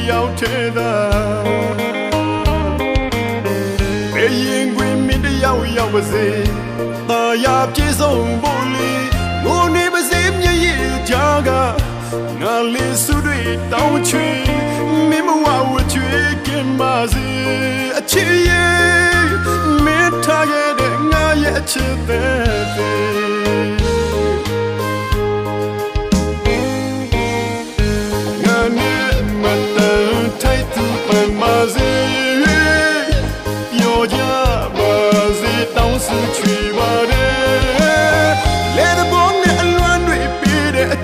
ရောက်ထဲသာဘယ်ရင်ခွင်မင်းတယောက်ရောက်ပါစေတာယာပြေဆုံးဖို့လေငိုနေပါစေမျက်ရည်ကြားကငါလေးစုတွေတောင်းချွေမင်းမဝဝချွေကင်းပါစေအချစ်ရဲ့မင်းထားခဲ့တဲ့ငါရဲ့အချစ်တဲ့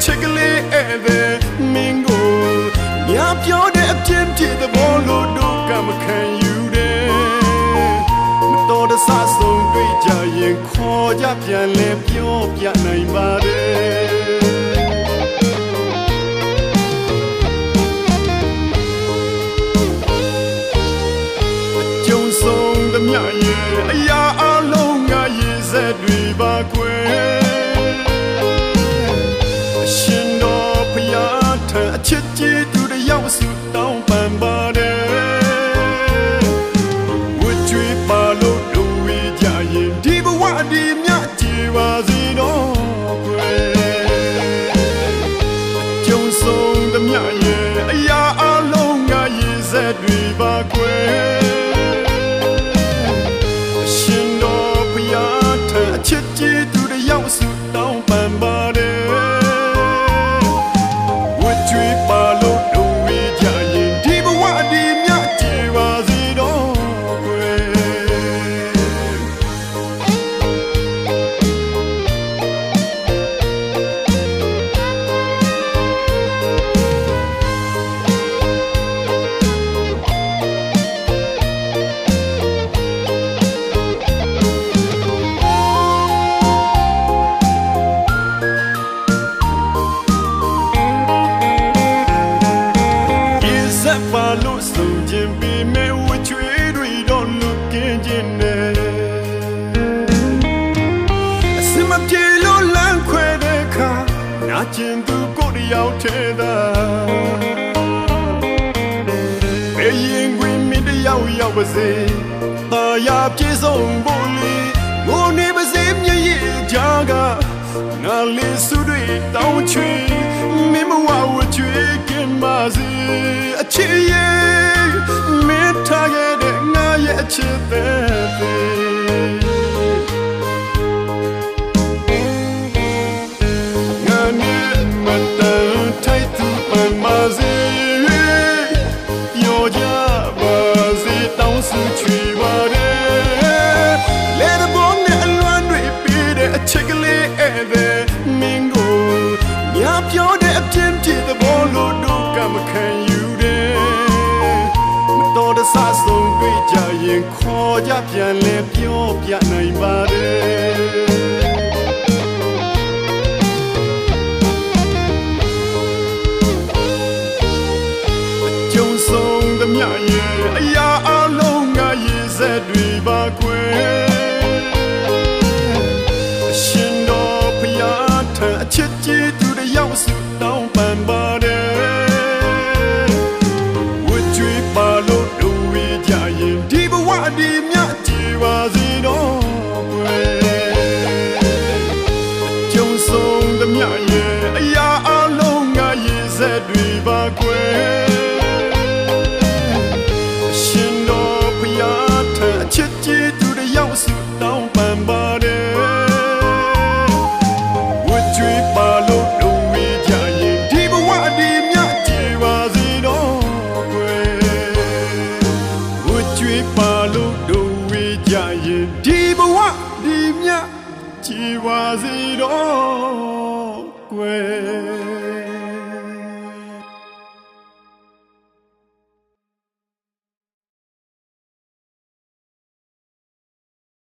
ချစ်ကလေးအဲ့ဒါမင်းကိုညပြောတဲ့အပြင်းပြေတဲ့ဘောလို့တို့ကမခံယူတယ်မတော်တဆဆုံးတွေ့ကြရင်ခေါ်ကြပြန်လဲပြောပြနိုင်ပါတယ်အကျုံဆုံးသမျှရဲ့အရာအလုံးငါရေးစက်တွေပါကွယ်အချစ်ကြီးသူတယောက်စုတောင်းပန်ပါတယ်ဝှကြွေးပါလို့တို့ဝေးကြရင်ဒီဘဝဒီမြကြည်ပါစေတော့ကွယ်ကျုံဆုံးသမျှရဲ့အရာအလုံးငါရေးစက်တွေပါကွယ်အရှင်တော်ဘုရားထံအချစ်ကြီးသူတယောက်စုတောင်းပန်ပါတယ်ပါလို့ဆုံးခြင်းပေးမဲ့ဝချွေးတွေတော့လွတ်ကင်းခြင်းနဲ့အစမပြေလို့လမ်းခွဲတဲ့ခါနာကျင်သူကိုတယောက်ထဲသာဘယ်ရင်ခွင်မင်းတယောက်ရောက်ပါစေတာယာပြေဆုံးဖို့လေငိုနေပါစေမျက်ရည်ကြားကငါလေးစုတွေတောင်းချွေမင်းမဝဝချွေကင်းပါစေအချစ်ရဲ့မင်းထားခဲ့တဲ့ငါရဲ့အချစ်တဲ့ငါနဲ့မတန်ထိုက်သူပန်ပါစေပြောကြပါစေတောင်းစုချွေပါတယ်လေတဲ့ဘုံနဲ့အလွမ်းတွေပေးတဲ့အချစ်ကလေးအဲ့ဒါမင်းကိုညပြောတဲ့အပြင်းပြေတဲ့ဘောလို့တို့ကမခံယူတော်တဆဆုံးတွေ့ကြရင်ခေါ်ကြပြန်လဲပြောပြနိုင်ပါတယ်အကျုံဆုံးသမျှရဲ့အရာအလုံးငါရေးစက်တွေပါကွယ်အရှင်တော်ဘုရားထံအချစ်ကြီးသူတယောက်စုတောင်းပန်ပါတယ်ဒီမြကြည်ပါစေတော့ကွယ်ကျုံဆုံးသမျှရဲ့အရာအလုံးငါရေးစက်တွေပါကွယ်အရှင်တော်ဘုရားထံအချစ်ကြီးသူတယောက်စုတောင်းပန်ပါတယ်ဝှကြွေးပါလို့တို့ဝေးကြရင်ဒီဘဝဒီမြကြည်ပါစေတော့ကွယ်ဝှကြွေးပါလို့ရင်ဒီဘဝဒီမြကြည်ပါစေတော့ကွယ်